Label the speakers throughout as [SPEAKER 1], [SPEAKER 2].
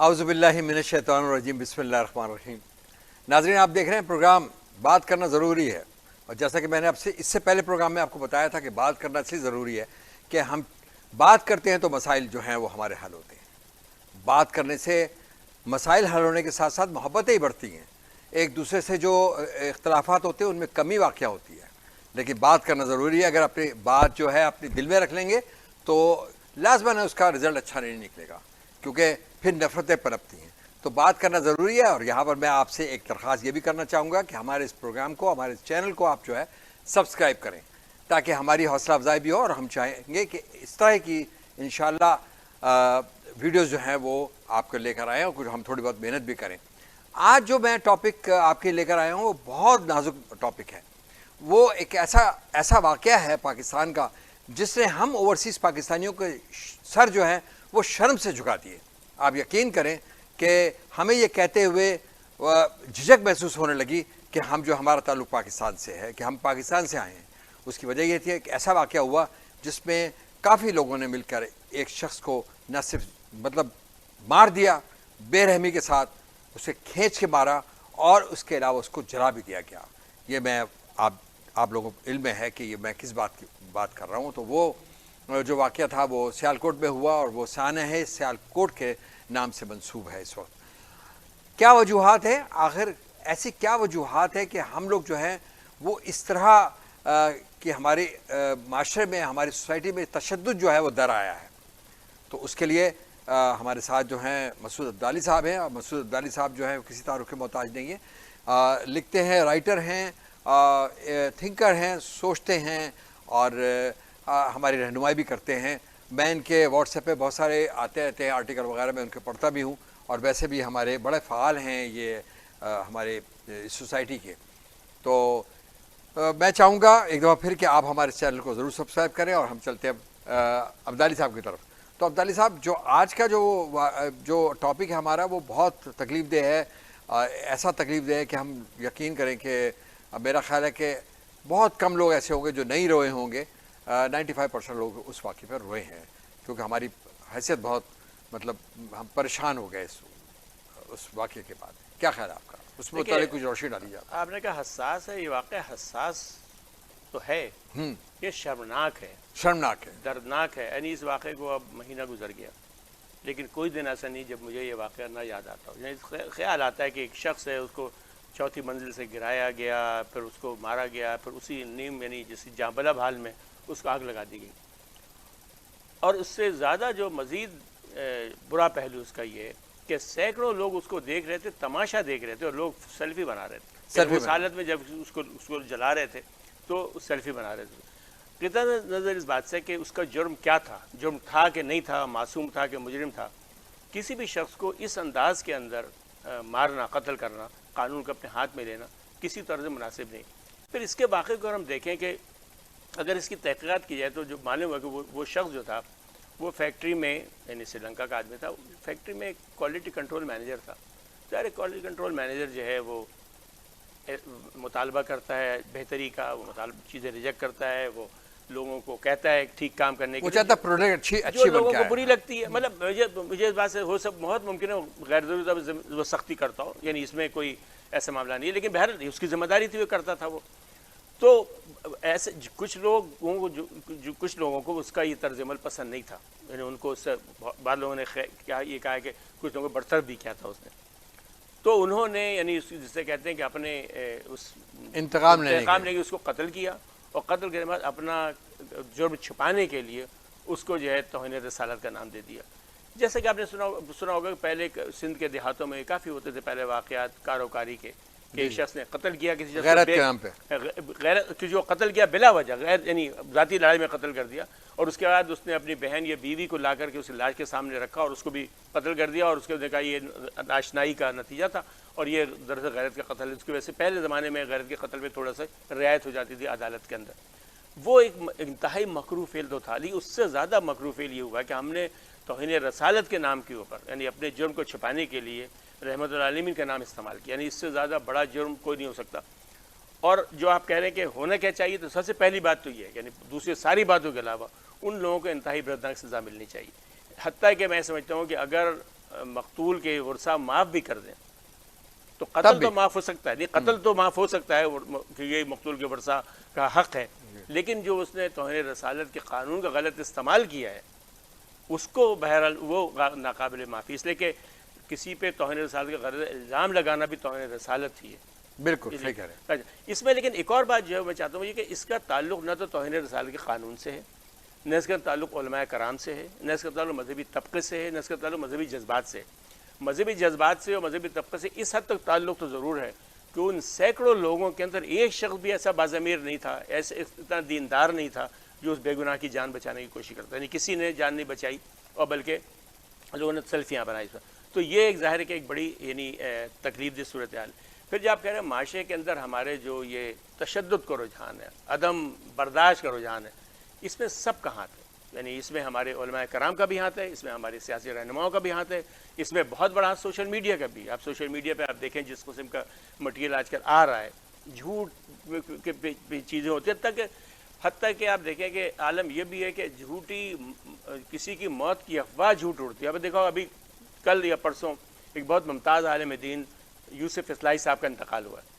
[SPEAKER 1] اعوذ باللہ من الشیطان الرجیم بسم اللہ الرحمن الرحیم. ناظرین، آپ دیکھ رہے ہیں پروگرام بات کرنا ضروری ہے، اور جیسا کہ میں نے اس سے پہلے پروگرام میں آپ کو بتایا تھا کہ بات کرنا اس لیے ضروری ہے کہ ہم بات کرتے ہیں تو مسائل جو ہیں وہ ہمارے حل ہوتے ہیں. بات کرنے سے مسائل حل ہونے کے ساتھ ساتھ محبتیں ہی بڑھتی ہیں. ایک دوسرے سے جو اختلافات ہوتے ہیں ان میں کمی واقع ہوتی ہے، لیکن بات کرنا ضروری ہے. اگر اپنی بات جو ہے اپنے دل میں رکھ لیں گے تو لازماً اس کا رزلٹ اچھا نہیں نکلے گا، کیونکہ پھر نفرتیں پنپتی ہیں. تو بات کرنا ضروری ہے. اور یہاں پر میں آپ سے ایک درخواست یہ بھی کرنا چاہوں گا کہ ہمارے اس پروگرام کو، ہمارے اس چینل کو آپ جو ہے سبسکرائب کریں، تاکہ ہماری حوصلہ افزائی بھی ہو. اور ہم چاہیں گے کہ اس طرح کی انشاءاللہ ویڈیوز جو ہیں وہ آپ کو لے کر آئیں، اور کچھ ہم تھوڑی بہت محنت بھی کریں. آج جو میں ٹاپک آپ کے لے کر آیا ہوں وہ بہت نازک ٹاپک ہے. وہ ایک ایسا واقعہ ہے پاکستان کا جس نے ہم اوورسیز پاکستانیوں کے سر جو ہیں وہ شرم سے جھکا دیے. آپ یقین کریں کہ ہمیں یہ کہتے ہوئے جھجک محسوس ہونے لگی کہ ہمارا تعلق پاکستان سے ہے، کہ ہم پاکستان سے آئے ہیں. اس کی وجہ یہ تھی کہ ایسا واقعہ ہوا جس میں کافی لوگوں نے مل کر ایک شخص کو نہ صرف مار دیا، بے رحمی کے ساتھ اسے کھینچ کے مارا، اور اس کے علاوہ اس کو جلا بھی دیا گیا. یہ میں آپ لوگوں کو علم ہے کہ یہ میں کس بات کی بات کر رہا ہوں. تو وہ جو واقعہ تھا وہ سیالکوٹ میں ہوا، اور وہ سانحہ ہے سیالکوٹ کے نام سے منسوب ہے. اس وقت کیا وجوہات ہیں؟ آخر ایسی کیا وجوہات ہے کہ ہم لوگ جو ہیں وہ اس طرح کہ ہمارے معاشرے میں، ہماری سوسائٹی میں تشدد جو ہے وہ در آیا ہے؟ تو اس کے لیے ہمارے ساتھ جو ہیں مسعود عبدالی صاحب ہیں. اور مسعود عبدالی صاحب جو ہے کسی تعارف کے محتاج نہیں ہیں. لکھتے ہیں، رائٹر ہیں، تھنکر ہیں، سوچتے ہیں، اور ہماری رہنمائی بھی کرتے ہیں. میں ان کے واٹس ایپ پہ بہت سارے آتے رہتے ہیں آرٹیکل وغیرہ، میں ان کے پڑھتا بھی ہوں. اور ویسے بھی ہمارے بڑے فعال ہیں یہ ہمارے سوسائٹی کے. تو میں چاہوں گا ایک دفعہ پھر کہ آپ ہمارے چینل کو ضرور سبسکرائب کریں، اور ہم چلتے ہیں عبدالی صاحب کی طرف. تو عبدالی صاحب، جو آج کا جو ٹاپک ہے ہمارا وہ بہت تکلیف دہ ہے. ایسا تکلیف دہ ہے کہ ہم یقین کریں کہ میرا خیال ہے کہ بہت کم لوگ ایسے ہوں گے جو نہیں روئے ہوں گے. 95% لوگ اس واقعے پر روئے ہیں، کیونکہ ہماری حیثیت بہت ہم پریشان ہو گئے اس واقعے کے بعد. کیا خیال ہے آپ کا؟ اس میں متعلق کچھ روشنی ڈالی جائے.
[SPEAKER 2] آپ نے کہا حساس ہے، یہ واقعہ حساس تو ہے، یہ شرمناک ہے،
[SPEAKER 1] شرمناک ہے،
[SPEAKER 2] دردناک ہے. یعنی اس واقعے کو اب مہینہ گزر گیا، لیکن کوئی دن ایسا نہیں جب مجھے یہ واقعہ نہ یاد آتا ہو. یعنی خیال آتا ہے کہ ایک شخص ہے، اس کو چوتھی منزل سے گرایا گیا، پھر اس کو مارا گیا، پھر اسی نیم یعنی جیسی جانبلب حال میں اس کو آگ لگا دی گئی. اور اس سے زیادہ جو مزید برا پہلو اس کا یہ ہے کہ سینکڑوں لوگ اس کو دیکھ رہے تھے، تماشا دیکھ رہے تھے، اور لوگ سیلفی بنا رہے تھے. اس حالت میں جب اس کو جلا رہے تھے تو سیلفی بنا رہے تھے. قطع نظر اس بات سے کہ اس کا جرم کیا تھا، جرم تھا کہ نہیں تھا، معصوم تھا کہ مجرم تھا. کسی بھی شخص کو اس انداز کے اندر مارنا، قتل کرنا، قانون کو اپنے ہاتھ میں لینا کسی طرح سے مناسب نہیں. پھر اس کے واقعے کو ہم دیکھیں کہ اگر اس کی تحقیقات کی جائے تو جو معلوم ہوا کہ وہ شخص جو تھا وہ فیکٹری میں، یعنی سری لنکا کا آدمی تھا، فیکٹری میں ایک کوالٹی کنٹرول مینیجر تھا. ظاہر کوالٹی کنٹرول مینیجر جو ہے وہ مطالبہ کرتا ہے بہتری کا، وہ چیزیں ریجیکٹ کرتا ہے، وہ لوگوں کو کہتا ہے ٹھیک کام کرنے کے لیے جو لوگوں کو بری لگتی ہے. مجھے اس بات سے بہت ممکن ہے غیر ضروری وہ سختی کرتا ہو، یعنی اس میں کوئی ایسا معاملہ نہیں ہے، لیکن بہرحال اس کی ذمہ داری تھی، وہ کرتا تھا. وہ تو ایسے کچھ لوگوں کو اس کا یہ طرز عمل پسند نہیں تھا. یعنی ان کو اس سے بعض لوگوں نے یہ کہا کہ کچھ لوگوں کو برطرف بھی کیا تھا اس نے. تو انہوں نے یعنی جسے کہتے ہیں کہ اپنے اس انتقام لینے کے اس کو قتل کیا، اور قتل کے بعد اپنا جرم چھپانے کے لیے اس کو جو ہے توہین رسالت کا نام دے دیا. جیسا کہ آپ نے سنا ہوگا کہ پہلے سندھ کے دیہاتوں میں کافی ہوتے تھے پہلے واقعات کاروکاری کے، کہ ایک شخص نے قتل کیا کسی شخص
[SPEAKER 1] غیرت کے نام پہ،
[SPEAKER 2] غیرت جو قتل کیا بلا وجہ، غیر یعنی ذاتی لڑائی میں قتل کر دیا. اور اس کے بعد اس نے اپنی بہن یا بیوی کو لا کر کے اس لاش کے سامنے رکھا اور اس کو بھی قتل کر دیا، اور اس کے کہا یہ آشنائی کا نتیجہ تھا، اور یہ دراصل غیرت کا قتل ہے. اس کی وجہ سے پہلے زمانے میں غیرت کے قتل میں تھوڑا سا رعایت ہو جاتی تھی عدالت کے اندر. وہ ایک انتہائی مکروہ فعل تو تھا، لیکن اس سے زیادہ مکروہ فعل یہ ہوا کہ ہم نے توہین رسالت کے نام کے اوپر، یعنی اپنے جرم کو چھپانے کے لیے رحمت العالمین کا نام استعمال کیا. یعنی اس سے زیادہ بڑا جرم کوئی نہیں ہو سکتا. اور جو آپ کہہ رہے ہیں کہ ہونا کیا چاہیے، تو سب سے پہلی بات تو یہ ہے، یعنی دوسری ساری باتوں کے علاوہ ان لوگوں کو انتہائی دردناک سزا ملنی چاہیے. حتیٰ کہ میں سمجھتا ہوں کہ اگر مقتول کے ورثہ معاف بھی کر دیں تو قتل تو معاف ہو سکتا ہے، نہیں قتل تو معاف ہو سکتا ہے کہ یہ مقتول کے ورثہ کا حق ہے، لیکن جو اس نے توہین رسالت کے قانون کا غلط استعمال کیا ہے اس کو بہرحال وہ ناقابل معافی، اس لیے کہ کسی پہ توہین رسالت کا غلط الزام لگانا بھی توہین رسالت ہی ہے۔
[SPEAKER 1] بالکل صحیح کہہ رہے ہیں۔
[SPEAKER 2] اس میں لیکن ایک اور بات جو ہے میں چاہتا ہوں یہ کہ اس کا تعلق نہ تو توہین رسالت کے قانون سے ہے، نہ اس کا تعلق علماء کرام سے ہے، نہ اس کا تعلق مذہبی طبقے سے ہے، نہ اس کا تعلق مذہبی جذبات سے ہے۔ مذہبی جذبات سے اور مذہبی طبقے سے اس حد تک تعلق تو ضرور ہے کہ ان سینکڑوں لوگوں کے اندر ایک شخص بھی ایسا باضمیر نہیں تھا، ایسے اتنا دیندار نہیں تھا جو اس بے گناہ کی جان بچانے کی کوشش کرتا، یعنی کسی نے جان نہیں بچائی اور بلکہ لوگوں نے سیلفیاں بنائی۔ تو یہ ایک ظاہر ہے کہ ایک بڑی یعنی تکلیف دہ صورتحال۔ پھر جو آپ کہہ رہے ہیں معاشرے کے اندر ہمارے جو یہ تشدد کا رجحان ہے، عدم برداشت کا رجحان ہے، اس میں سب کا ہاتھ ہے، یعنی اس میں ہمارے علماء کرام کا بھی ہاتھ ہے، اس میں ہمارے سیاسی رہنماؤں کا بھی ہاتھ ہے، اس میں بہت بڑا ہاتھ سوشل میڈیا کا بھی۔ آپ سوشل میڈیا پہ آپ دیکھیں جس قسم کا مٹیریل آج کل آ رہا ہے، جھوٹ کی چیزیں ہوتی ہیں، حتیٰ کہ آپ دیکھیں کہ عالم یہ بھی ہے کہ جھوٹی کسی کی موت کی افواہ جھوٹ اڑتی ہے۔ اب دیکھو ابھی کل یا پرسوں ایک بہت ممتاز عالم دین یوسف اصلاحی صاحب کا انتقال ہوا ہے۔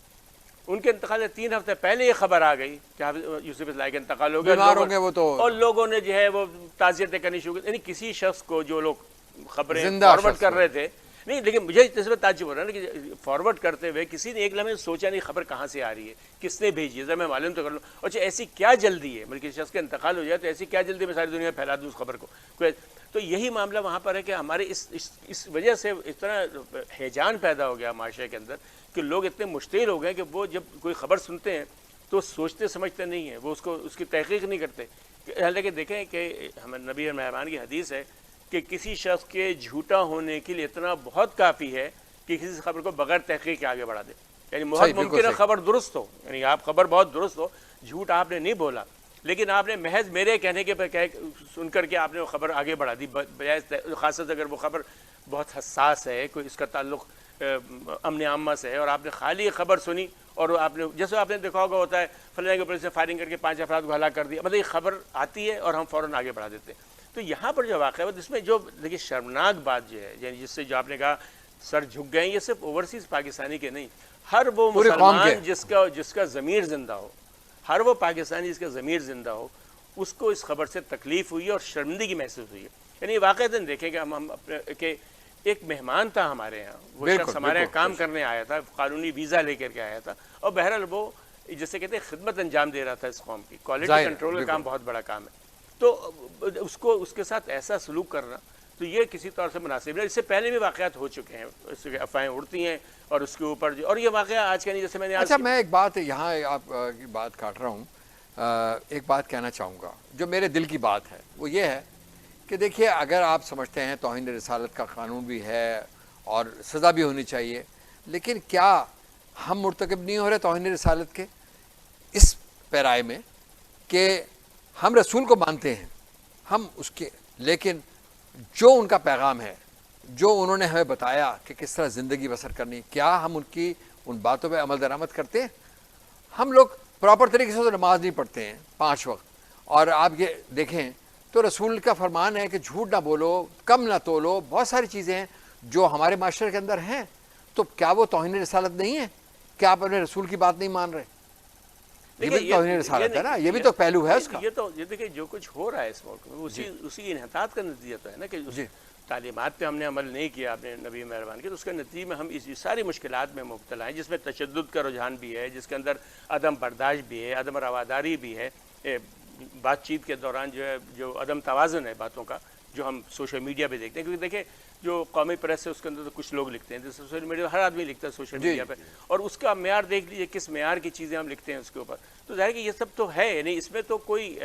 [SPEAKER 2] ان کے انتقال سے 3 ہفتے پہلے یہ خبر آ گئی کہ یوسف اصلاحی کا انتقال ہو گیا، اور لوگوں نے جو ہے وہ تعزیتیں کرنی شروع کی، یعنی کسی شخص کو جو لوگ خبریں فارورڈ کر رہے تھے، نہیں لیکن مجھے اس میں تعجب ہو رہا ہے نا کہ فارورڈ کرتے ہوئے کسی نے ایک لمحے سوچا نہیں خبر کہاں سے آ رہی ہے، کس نے بھیجی ہے، ذرا میں معلوم تو کر لوں، اچھا ایسی کیا جلدی ہے، بلکہ شخص کا انتقال ہو جائے تو ایسی کیا جلدی میں ساری دنیا میں پھیلا دوں اس خبر کو۔ تو یہی معاملہ وہاں پر ہے کہ ہمارے اس وجہ سے اتنا ہیجان پیدا ہو گیا معاشرے کے اندر کہ لوگ اتنے مشتعل ہو گئے کہ وہ جب کوئی خبر سنتے ہیں تو سوچتے سمجھتے نہیں ہیں، وہ اس کی تحقیق نہیں کرتے۔ حالانکہ دیکھیں کہ ہمیں نبی مہربان کی حدیث ہے کہ کسی شخص کے جھوٹا ہونے کے لیے اتنا بہت کافی ہے کہ کسی خبر کو بغیر تحقیق کے آگے بڑھا دے، یعنی بہت ممکن ہے خبر درست ہو، یعنی آپ خبر بہت درست ہو، جھوٹ آپ نے نہیں بولا، لیکن آپ نے محض میرے کہنے کے پہ سن کر کے آپ نے وہ خبر آگے بڑھا دی، خاص طور سے اگر وہ خبر بہت حساس ہے، کوئی اس کا تعلق امن عامہ سے ہے، اور آپ نے خالی خبر سنی اور آپ نے جیسے آپ نے دیکھا ہوگا ہوتا ہے فلاں کے پولیس نے فائرنگ کر کے 5 افراد کو ہلاک کر دیا، مطلب یہ خبر آتی ہے اور ہم فوراً آگے بڑھا دیتے ہیں۔ تو یہاں پر جو واقعہ ہے اس میں جو دیکھیے شرمناک بات جو ہے، یعنی جس سے جو آپ نے کہا سر جھک گئے، یہ صرف اوورسیز پاکستانی کے نہیں، ہر وہ مسلمان جس کا ضمیر زندہ ہو، ہر وہ پاکستانی جس کا ضمیر زندہ ہو، اس کو اس خبر سے تکلیف ہوئی ہے اور شرمندگی محسوس ہوئی ہے۔ یعنی واقعتاً دیکھیں کہ ہم کہ ایک مہمان تھا ہمارے یہاں، وہ شخص ہمارے یہاں کام کرنے آیا تھا، قانونی ویزا لے کر کے آیا تھا، اور بہرحال وہ جسے کہتے ہیں خدمت انجام دے رہا تھا اس قوم کی، کوالٹی کنٹرول کا کام بہت بڑا کام ہے، تو اس کے ساتھ ایسا سلوک کرنا تو یہ کسی طور سے مناسب نہیں۔ اس سے پہلے بھی واقعات ہو چکے ہیں، اس کے افواہیں اڑتی ہیں اور اس کے اوپر اور یہ واقعہ آج کا نہیں، جیسے میں نے
[SPEAKER 1] اچھا میں ایک بات یہاں آپ کی بات کاٹ رہا ہوں، ایک بات کہنا چاہوں گا جو میرے دل کی بات ہے، وہ یہ ہے کہ دیکھیے اگر آپ سمجھتے ہیں توہین رسالت کا قانون بھی ہے اور سزا بھی ہونی چاہیے، لیکن کیا ہم مرتکب نہیں ہو رہے توہین رسالت کے اس پیرائے میں کہ ہم رسول کو مانتے ہیں، ہم اس کے، لیکن جو ان کا پیغام ہے، جو انہوں نے ہمیں بتایا کہ کس طرح زندگی بسر کرنی، کیا ہم ان باتوں پہ عمل درآمد کرتے ہیں؟ ہم لوگ پراپر طریقے سے تو نماز نہیں پڑھتے ہیں 5 وقت، اور آپ یہ دیکھیں تو رسول کا فرمان ہے کہ جھوٹ نہ بولو، کم نہ تولو، بہت ساری چیزیں ہیں جو ہمارے معاشرے کے اندر ہیں، تو کیا وہ توہین رسالت نہیں ہے؟ کیا آپ اپنے رسول کی بات نہیں مان رہے؟ یہ بھی توہین رسالت ہے نا، یہ بھی تو پہلو ہے اس کا۔
[SPEAKER 2] یہ تو یہ دیکھیں جو کچھ ہو رہا ہے اس ملک میں اسی انحطاط کا نتیجہ تو ہے نا کہ تعلیمات پہ ہم نے عمل نہیں کیا اپنے نبی مہربان کے، تو اس کے نتیجے میں ہم اس ساری مشکلات میں مبتلا ہیں، جس میں تشدد کا رجحان بھی ہے، جس کے اندر عدم برداشت بھی ہے، عدم رواداری بھی ہے، بات چیت کے دوران جو عدم توازن ہے باتوں کا، جو ہم سوشل میڈیا پہ دیکھتے ہیں، کیونکہ دیکھیں جو قومی پریس ہے اس کے اندر تو کچھ لوگ لکھتے ہیں، جیسے سوشل میڈیا ہر آدمی لکھتا ہے سوشل میڈیا پہ، اور اس کا معیار دیکھ لیجیے کس معیار کی چیزیں ہم لکھتے ہیں اس کے اوپر، تو ظاہر ہے کہ یہ سب تو ہے، یعنی اس میں تو کوئی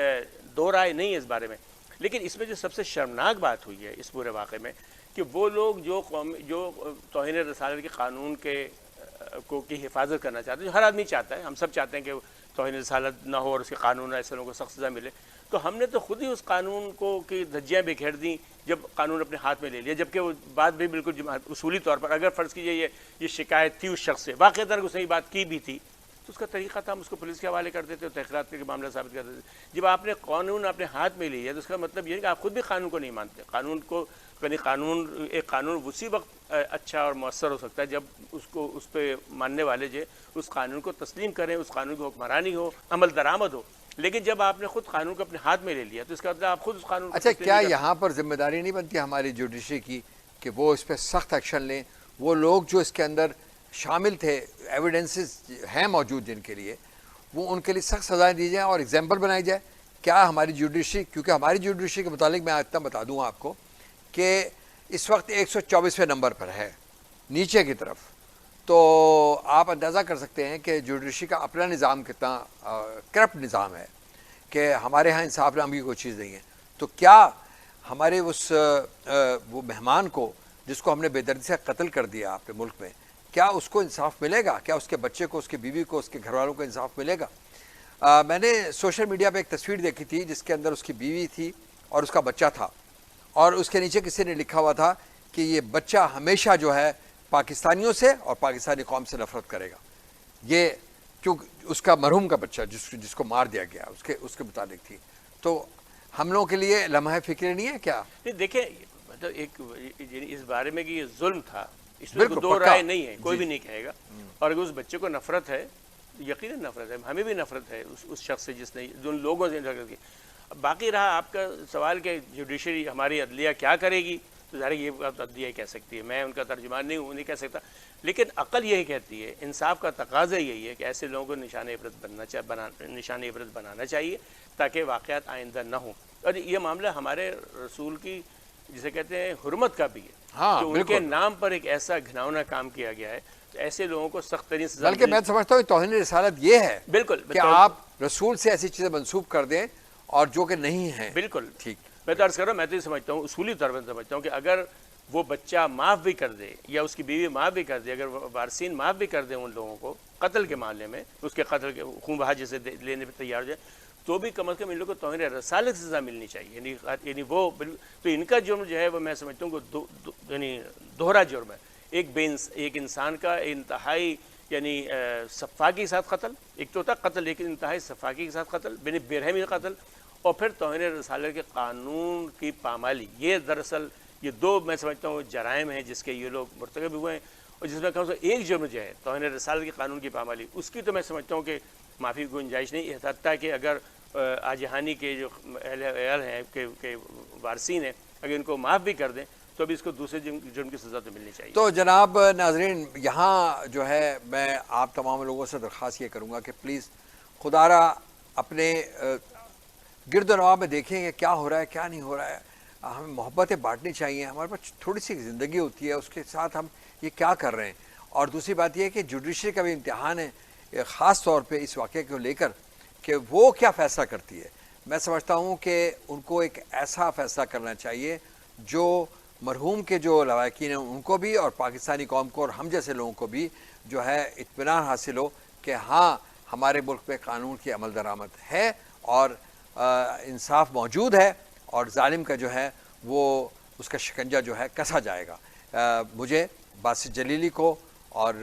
[SPEAKER 2] دو رائے نہیں ہے اس بارے میں، لیکن اس میں جو سب سے شرمناک بات ہوئی ہے اس پورے واقعے میں کہ وہ لوگ جو توہین رسالت کے قانون کی حفاظت کرنا چاہتے ہیں، جو ہر آدمی چاہتا ہے، ہم سب چاہتے ہیں کہ توہین رسالت نہ ہو اور اس کے قانون ایسے لوگوں کو سخت سزا ملے، تو ہم نے تو خود ہی اس قانون کو کی دھجیاں بکھیر دیں جب قانون اپنے ہاتھ میں لے لیا، جبکہ وہ بات بھی بالکل اصولی طور پر اگر فرض کیجیے یہ شکایت تھی اس شخص سے، واقعتاً اس نے یہ بات کی بھی تھی، تو اس کا طریقہ تھا ہم اس کو پولیس کے حوالے کر دیتے اور تحقیقات کے معاملہ ثابت کر دیتے. جب آپ نے قانون اپنے ہاتھ میں لیا تو اس کا مطلب یہ ہے کہ آپ خود بھی قانون کو نہیں مانتے. قانون کو یعنی ایک قانون اسی وقت اچھا اور مؤثر ہو سکتا ہے جب اس پہ ماننے والے جو اس قانون کو تسلیم کریں, اس قانون کی حکمرانی ہو, عمل درآمد ہو. لیکن جب آپ نے خود قانون کو اپنے ہاتھ میں لے لیا تو اس کا مطلب آپ خود اس قانون کو
[SPEAKER 1] اچھا, کیا یہاں پر ذمہ داری نہیں بنتی ہماری جوڈیشری کی کہ وہ اس پہ سخت ایکشن لیں؟ وہ لوگ جو اس کے اندر شامل تھے, ایویڈنسز ہیں موجود جن کے لیے, وہ ان کے لیے سخت سزائیں دی جائیں اور ایگزامپل بنائی جائے. کیا ہماری جوڈیشری, کیونکہ ہماری جوڈیشری کے متعلق میں اتنا بتا دوں آپ کو کہ اس وقت 124ویں نمبر پر ہے نیچے کی طرف, تو آپ اندازہ کر سکتے ہیں کہ جوڈیشری کا اپنا نظام کتنا کرپٹ نظام ہے کہ ہمارے ہاں انصاف نام کی کوئی چیز نہیں ہے. تو کیا ہمارے اس وہ مہمان کو جس کو ہم نے بے دردی سے قتل کر دیا اپنے ملک میں, کیا اس کو انصاف ملے گا؟ کیا اس کے بچے کو, اس کی بیوی کو, اس کے گھر والوں کو انصاف ملے گا؟ میں نے سوشل میڈیا پہ ایک تصویر دیکھی تھی جس کے اندر اس کی بیوی تھی اور اس کا بچہ تھا, اور اس کے نیچے کسی نے لکھا ہوا تھا کہ یہ بچہ ہمیشہ جو ہے پاکستانیوں سے اور پاکستانی قوم سے نفرت کرے گا. یہ کیونکہ اس کا مرحوم کا بچہ جس کو مار دیا گیا اس کے متعلق تھی. تو ہم لوگوں کے لیے لمحہ فکر نہیں ہے کیا؟
[SPEAKER 2] دیکھیں مطلب ایک اس بارے میں کہ یہ ظلم تھا, اس میں دو رائے نہیں ہے, کوئی بھی نہیں کہے گا. اور اگر اس بچے کو نفرت ہے, یقیناً نفرت ہے, ہمیں بھی نفرت ہے اس شخص سے جس نے جن لوگوں سے نفرت کی. باقی رہا آپ کا سوال کہ جوڈیشری ہماری عدلیہ کیا کرے گی, تو ظاہر یہ بات عدلیہ کہہ سکتی ہے, میں ان کا ترجمان نہیں ہوں, نہیں کہہ سکتا. لیکن عقل یہی کہتی ہے, انصاف کا تقاضا یہی ہے کہ ایسے لوگوں کو نشان عبرت بنانا چاہیے تاکہ واقعات آئندہ نہ ہوں. اور یہ معاملہ ہمارے رسول کی جسے کہتے ہیں حرمت کا بھی ہے, کہ ان کے نام پر ایک ایسا گھناؤنا کام کیا گیا ہے. تو ایسے لوگوں کو سخت ترین سزا,
[SPEAKER 1] بلکہ میں سمجھتا ہوں توہین رسالت یہ ہے
[SPEAKER 2] بالکل
[SPEAKER 1] کہ آپ رسول سے ایسی چیزیں منسوب کر دیں اور جو کہ نہیں ہیں.
[SPEAKER 2] بالکل
[SPEAKER 1] ٹھیک,
[SPEAKER 2] میں تو عرض کر رہا ہوں, میں تو یہ سمجھتا ہوں, اصولی طور پر سمجھتا ہوں کہ اگر وہ بچہ معاف بھی کر دے یا اس کی بیوی معاف بھی کر دے, اگر وارثین معاف بھی کر دیں ان لوگوں کو قتل کے معاملے میں, اس کے قتل کے خون بہا جسے لینے پہ تیار ہو جائے, تو بھی کم از کم ان لوگوں کو توہین رسالت کی سزا ملنی چاہیے. یعنی وہ تو ان کا جرم جو ہے وہ میں سمجھتا ہوں کہ یعنی دوہرا جرم ہے. ایک انسان کا انتہائی یعنی صفاقی کے ساتھ قتل, ایک تو ہوتا قتل لیکن انتہائی صفاقی کے ساتھ قتل, بے رحمی کا قتل, اور پھر توہین رسالت کے قانون کی پامالی. یہ دراصل یہ دو میں سمجھتا ہوں جرائم ہیں جس کے یہ لوگ مرتکب ہوئے ہیں, اور جس میں کم سے ایک جرم جو ہے توہین رسالت کے قانون کی پامالی, اس کی تو میں سمجھتا ہوں کہ معافی کی گنجائش نہیں. حتیٰ کہ اگر آجہانی کے جو اہل ہیں کہ وارثین ہیں, اگر ان کو معاف بھی کر دیں تو بھی اس کو دوسرے جرم کی سزا تو ملنی چاہیے.
[SPEAKER 1] تو جناب ناظرین, یہاں جو ہے میں آپ تمام لوگوں سے درخواست یہ کروں گا کہ پلیز خدا را اپنے گرد و نواح میں دیکھیں کہ کیا ہو رہا ہے کیا نہیں ہو رہا ہے. ہمیں محبتیں بانٹنی چاہیے, ہمارے پاس تھوڑی سی زندگی ہوتی ہے, اس کے ساتھ ہم یہ کیا کر رہے ہیں. اور دوسری بات یہ ہے کہ جوڈیشری کا بھی امتحان ہے, خاص طور پہ اس واقعے کو لے کر کہ وہ کیا فیصلہ کرتی ہے. میں سمجھتا ہوں کہ ان کو ایک ایسا فیصلہ کرنا چاہیے جو مرحوم کے جو لواحقین ہیں ان کو بھی اور پاکستانی قوم کو اور ہم جیسے لوگوں کو بھی جو ہے اطمینان حاصل ہو کہ ہاں ہمارے ملک میں قانون کی عمل درآمد ہے اور انصاف موجود ہے, اور ظالم کا جو ہے وہ اس کا شکنجہ جو ہے کسا جائے گا. مجھے باسط جلیلی کو اور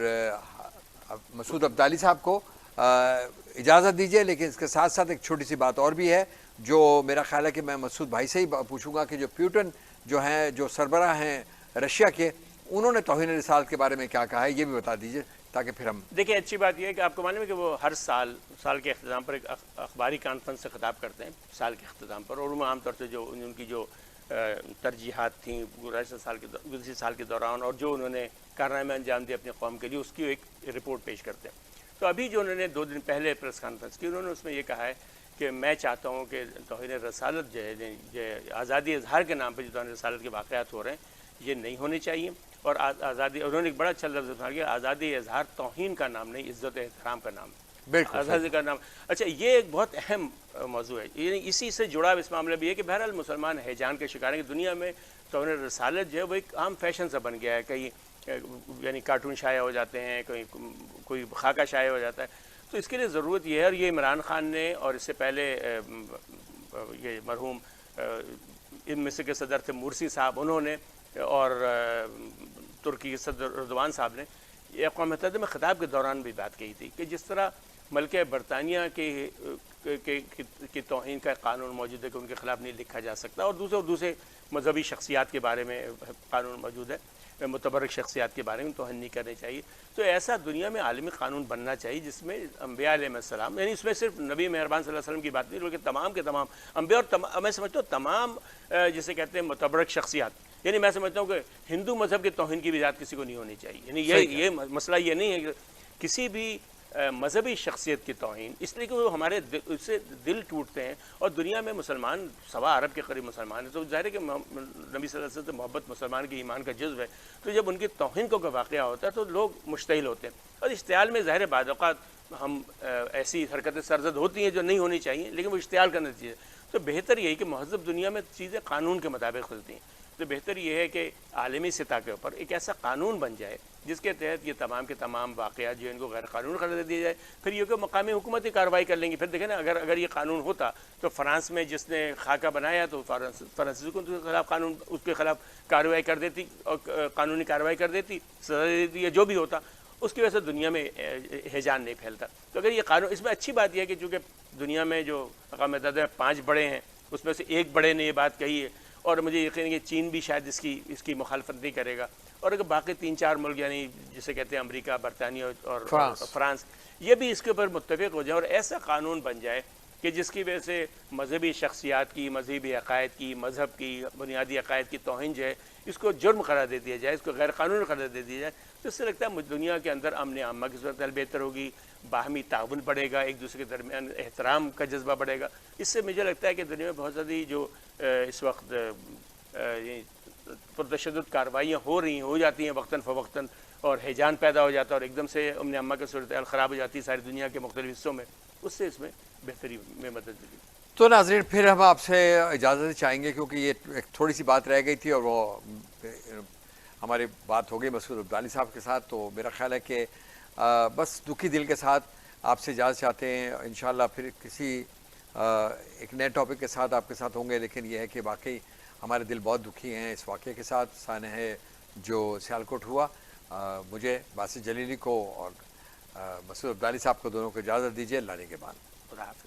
[SPEAKER 1] مسعود عبدالی صاحب کو اجازت دیجیے, لیکن اس کے ساتھ ساتھ ایک چھوٹی سی بات اور بھی ہے جو میرا خیال ہے کہ میں مسعود بھائی سے ہی پوچھوں گا کہ جو پیوٹن جو ہیں, جو سربراہ ہیں رشیا کے, انہوں نے توہین رسالت کے بارے میں کیا کہا ہے یہ بھی بتا دیجیے تاکہ پھر ہم
[SPEAKER 2] دیکھیں. اچھی بات یہ ہے کہ آپ کو معلوم ہے کہ وہ ہر سال کے اختتام پر ایک اخباری کانفرنس سے خطاب کرتے ہیں سال کے اختتام پر, اور عام طور سے جو ان کی جو ترجیحات تھیں گزشتہ سال کے دوران اور جو انہوں نے کارنامے انجام دیے اپنی قوم کے لیے, اس کی ایک رپورٹ پیش کرتے ہیں. تو ابھی جو انہوں نے 2 دن پہلے پریس کانفرنس کی, انہوں نے اس میں یہ کہا ہے کہ میں چاہتا ہوں کہ توہین رسالت جو ہے آزادی اظہار کے نام پہ جو توہین رسالت کے واقعات ہو رہے ہیں یہ نہیں ہونے چاہیے. اور آزادی, انہوں نے ایک بڑا اچھا لفظ استعمال کیا, آزادی اظہار توہین کا نام نہیں, عزت و احترام کا نام, آزادی کا نام. اچھا, یہ ایک بہت اہم موضوع ہے. یعنی اسی سے جڑا اس معاملے بھی ہے کہ بہرحال مسلمان ہیجان کے شکار ہیں کہ دنیا میں توہین رسالت جو ہے وہ ایک عام فیشن سا بن گیا ہے. کہیں یعنی کارٹون شائع ہو جاتے ہیں, کوئی خاکہ شائع ہو جاتا ہے. تو اس کے لیے ضرورت یہ ہے, اور یہ عمران خان نے اور اس سے پہلے یہ مرحوم ان مصر کے صدر تھے مرسی صاحب, انہوں نے, اور ترکی کے صدر اردوان صاحب نے اقوام متحدہ میں خطاب کے دوران بھی بات کہی تھی کہ جس طرح ملکہ برطانیہ کی توہین کا قانون موجود ہے کہ ان کے خلاف نہیں لکھا جا سکتا، اور دوسرے مذہبی شخصیات کے بارے میں قانون موجود ہے، متبرک شخصیات کے بارے میں توہین نہیں کرنی چاہیے۔ تو ایسا دنیا میں عالمی قانون بننا چاہیے جس میں انبیاء علیہ السلام، یعنی اس میں صرف نبی مہربان صلی اللہ علیہ وسلم کی بات نہیں بلکہ تمام کے تمام انبیاء اور میں سمجھتا ہوں تمام جسے کہتے ہیں متبرک شخصیات، یعنی میں سمجھتا ہوں کہ ہندو مذہب کے توہین کی بھی اجازت کسی کو نہیں ہونی چاہیے، یعنی یہ مسئلہ یہ نہیں ہے کہ کسی بھی مذہبی شخصیت کی توہین، اس لیے کہ وہ ہمارے اس سے دل ٹوٹتے ہیں، اور دنیا میں مسلمان 1.25 ارب کے قریب مسلمان ہیں، تو ظاہر ہے کہ نبی صلی اللہ علیہ وسلم سے محبت مسلمان کے ایمان کا جزو ہے، تو جب ان کی توہین کو کوئی واقعہ ہوتا ہے تو لوگ مشتعل ہوتے ہیں، اور اشتعال میں ظاہر بعض اوقات ہم ایسی حرکتیں سرزد ہوتی ہیں جو نہیں ہونی چاہیے، لیکن وہ اشتعال کا نتیجہ ہے۔ تو بہتر یہی کہ مہذب دنیا میں چیزیں قانون کے مطابق چلتی ہیں، تو بہتر یہ ہے کہ عالمی سطح کے اوپر ایک ایسا قانون بن جائے جس کے تحت یہ تمام کے تمام واقعات جو ان کو غیر قانونی قرار دے دیا جائے، پھر یہ کہ مقامی حکومت ہی کارروائی کر لیں گی۔ پھر دیکھیں نا، اگر یہ قانون ہوتا تو فرانس میں جس نے خاکہ بنایا تو فرانسیسی کو اس کے خلاف قانون، اس کے خلاف کارروائی کر دیتی، اور قانونی کارروائی کر دیتی، سزا دے دیتی، یا جو بھی ہوتا، اس کی وجہ سے دنیا میں ہیجان نہیں پھیلتا۔ تو اگر یہ قانون، اس میں اچھی بات یہ ہے کہ چونکہ دنیا میں جو اقوام متحدہ میں 5 بڑے ہیں، اس میں سے ایک بڑے نے یہ بات کہی ہے، اور مجھے یقین ہے کہ چین بھی شاید اس کی مخالفت نہیں کرے گا، اور اگر باقی 3-4 ملک یعنی جسے کہتے ہیں امریکہ، برطانیہ اور فرانس، یہ بھی اس کے اوپر متفق ہو جائیں اور ایسا قانون بن جائے کہ جس کی وجہ سے مذہبی شخصیات کی، مذہبی عقائد کی، مذہب کی بنیادی عقائد کی توہین جو ہے اس کو جرم قرار دے دیا جائے، اس کو غیر قانونی قرار دے دیا جائے، تو اس سے لگتا ہے دنیا کے اندر امن عامہ کی صورتحال بہتر ہوگی، باہمی تعاون بڑھے گا، ایک دوسرے کے درمیان احترام کا جذبہ بڑھے گا۔ اس سے مجھے لگتا ہے کہ دنیا میں بہت زیادہ جو اس وقت پرتشدد کارروائیاں ہو جاتی ہیں وقتاً فوقتاً، اور ہیجان پیدا ہو جاتا ہے اور ایک دم سے امن عامہ کی صورتحال خراب ہو جاتی ہے ساری دنیا کے مختلف حصوں میں، اس میں بہتری میں مدد ملی۔
[SPEAKER 1] تو ناظرین، پھر ہم آپ سے اجازت چاہیں گے کیونکہ یہ ایک تھوڑی سی بات رہ گئی تھی، اور وہ ہماری بات ہو گئی مسعود عبدالی صاحب کے ساتھ، تو میرا خیال ہے کہ بس دکھی دل کے ساتھ آپ سے اجازت چاہتے ہیں۔ انشاءاللہ پھر کسی ایک نئے ٹاپک کے ساتھ آپ کے ساتھ ہوں گے، لیکن یہ ہے کہ واقعی ہمارے دل بہت دکھی ہیں اس واقعے کے ساتھ، سانحہ جو سیالکوٹ ہوا۔ مجھے باسط جلیلی کو اور مسعود عبدالی صاحب کو دونوں کو اجازت دیجیے، اللہ نے کے بعد۔
[SPEAKER 2] خدا حافظ۔